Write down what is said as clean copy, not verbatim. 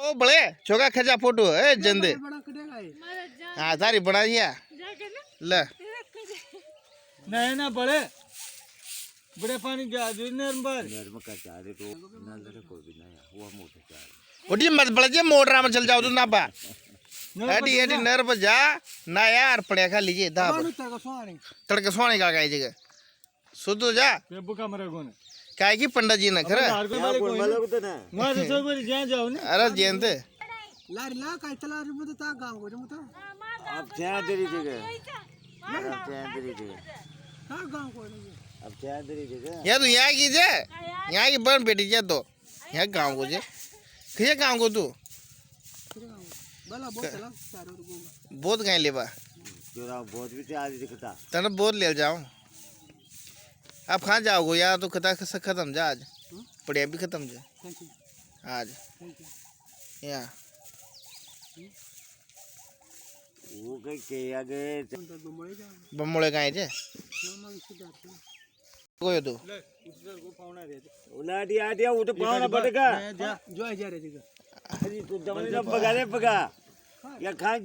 ओ बड़े छोका खचा फोटो ए जंदे हाँ तारी बना दिया ले नहीं ना बड़े बड़े पानी क्या नर्म का चारे तो नल को भी नहीं हुआ मोटे चारे उठी मत बड़े मोटर में चल जाओ तू ना बा एडी एडी नर पर जा ना यार पड़े खा लीजिए दा तड़के सोने का गाय जगह सुधो जा बुका मरे कोने काय की पंडित जी ने खरे मला को तो ना मारे सब ज्યાં जाओ ने अरे जयंते लारी ला काय चला रे मत ता गाव को मत अब क्या तेरी जगह अब क्या तेरी जगह हा गाव को अब क्या तेरी जगह या तू यहाँ की जे यहाँ की बन बेटी जे तो यहाँ गाँव को जे किसे गाँव को तू बला बहुत चला चारों को बहुत गाय लेबा जोरा बहुत भी आज दिखता तने बहुत ले जाऊं आप कहाँ जाओगे यार तो खता खत्म जा आज पड़िया भी खत्म जा आज यहाँ वो कहीं के आगे बम्बोले गाय जे कोई तो उलाटी आटिया वो तो पावना बटका जो जा रे जगह अरे तू दमन बगा रे बगा या खा